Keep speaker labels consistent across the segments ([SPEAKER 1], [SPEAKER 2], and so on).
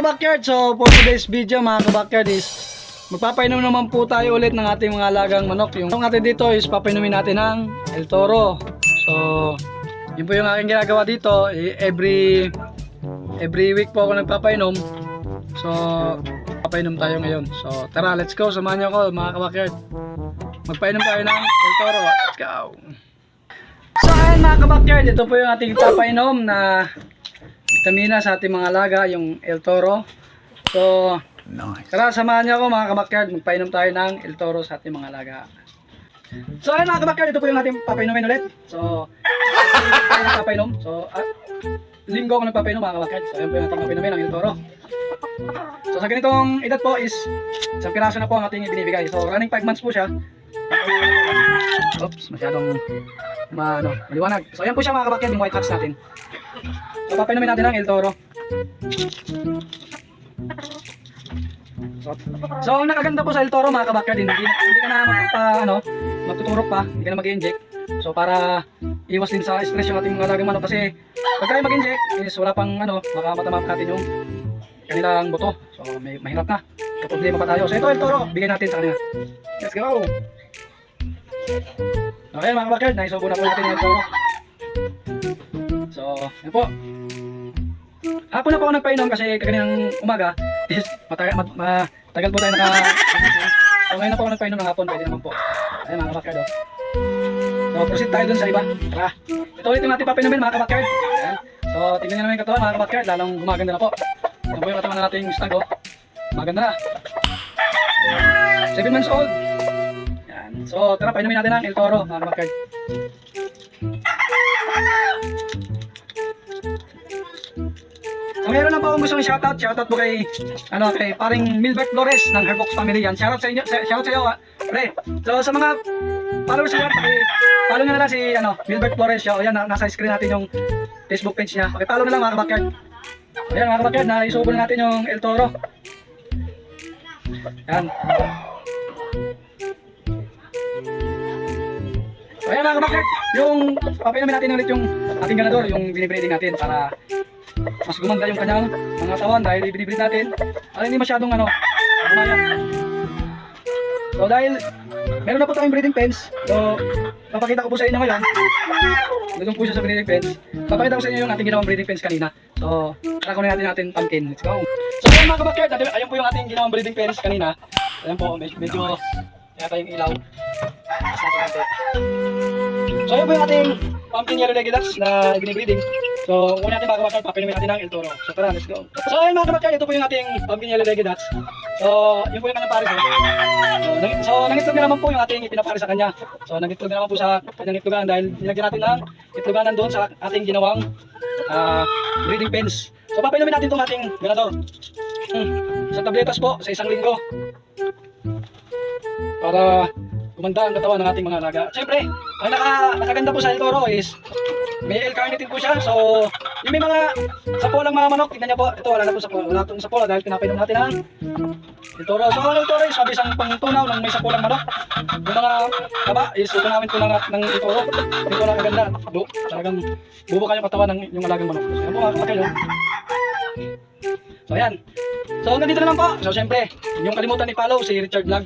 [SPEAKER 1] kabakyard, so for today's video mga kabakyard is magpapainom naman po tayo ulit ng ating mga alagang manok. Yung natin dito is papainumin natin ng El Toro. So yun po yung aking ginagawa dito. Every week po ako nagpapainom. So papainom tayo ngayon. So tara, let's go, samahan niyo ako mga kabakyard. Magpainom tayo ng El Toro. Let's go. So ayun mga kabakyard, ito po yung ating papainom na vitamina sa ating mga alaga, yung El Toro. So nice. Tara, samahan niyo ako mga kabakyard, magpainom tayo ng El Toro sa ating mga alaga. So ayun mga kabakyard, ito po yung ating papainumin ulit. So papainom. So linggo ako nagpapainom mga kabakyard. So ayun po yung ating papainumin ng El Toro. So sa ganitong edad po is isang piraso na po ang ating ibinibigay. So running 5 months po siya. Oops, masyadong maliwanag. So ayan po siya mga kabakyard, yung white hats natin. So papainumin natin ang El Toro. So ang nakaganda po sa El Toro mga kabakyard, hindi ka na magtuturok pa, hindi ka na mag-inject. So para iwas din sa stress yung ating mga alagang manok, kasi pag tayo mag-inject is wala pang baka matama natin yung kanilang buto. So mahirap na, problema pa tayo. So ito El Toro, bigay natin sa kanila. Let's go. Okay mga kabakyard, naisubo na po natin yung El Toro. So yan po. Hapon na po ako nagpainom kasi kaninang umaga is matagal po tayo so ngayon na po ako nagpainom ng hapon, pwede naman po. Ayan mga kabakyard. So proceed tayo dun sa iba. Tara, ito ulit yung ating papainumin mga kabakyard. Ayan. So tingnan nyo naman yung katawan mga kabakyard, lalong gumaganda na po. Ayan po yung katawan na nating stag. Maganda na, 7 months old. Ayan. So tara, painumin natin ang El Toro mga kabakyard. So meron lang po akong gustong shoutout po kay paring Milbert Flores ng Herbox Family yan. Shoutout sa inyo, shoutout sa iyo pre. So sa mga followers niya, follow niyo na lang si Milbert Flores siya. O yan, nasa screen natin yung Facebook page niya. Okay, follow na lang mga kabakyard. Ayan mga kabakyard, naisubo na natin yung El Toro. Yan. So ayan mga kabakyard, yung papainumin natin ulit yung ating ganador, yung binibreeding natin para mas gumanda yung kanyang mga tawan dahil ibinibreed natin hindi masyadong umayat. So dahil meron na po tayong breeding pens, so papakita ko po sa inyo ngayon. Doon po siya sa breeding pens. Papakita ko sa inyo yung ating ginawang breeding pens kanina. So tara, kunin natin pumpkin. Let's go. So ayan mga kabakyard, ayun po yung ating ginawang breeding pens kanina. Ayan po, medyo yata yung ilaw. So ayun po yung ating pumpkin yellow legged ducks na binibreeding. So kunin natin mga kabakyard, papainumin natin ng El Toro. So tara, let's go. So ayun mga kabakyard, ito po yung ating pumpkin yellow legged ducks. So yun po yung kanyang pares. So nangitlog na naman po yung ating ipinapare sa kanya. So nangitlog na naman po sa kanyang itlogan dahil nilagyan natin ng itloganan doon sa ating ginawang breeding pens. So papainumin natin itong ating ganador. Isang tabletas po sa isang linggo para gumanda ang katawan ng ating mga alaga. Siyempre, ang nakaganda po sa El Toro is may L-carnitine po siya. So yung may mga sapolang mga manok, tignan niyo po, ito wala na po sapola, wala itong sapola dahil pinapainom natin ang El Toro. So ang El Toro is mabisang pangtunaw ng may sapolang manok. Yung mga kaba is utunawin po ng El Toro. Ito na kaganda, talagang bubuka yung katawan ng yung alagang manok. So yan po mga kapatid. So ayan. So hanggang dito na lang po. So siyempre, huwag niyong kalimutan i-follow si Richard Vlog.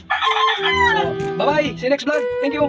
[SPEAKER 1] So bye bye, see you next vlog. Thank you.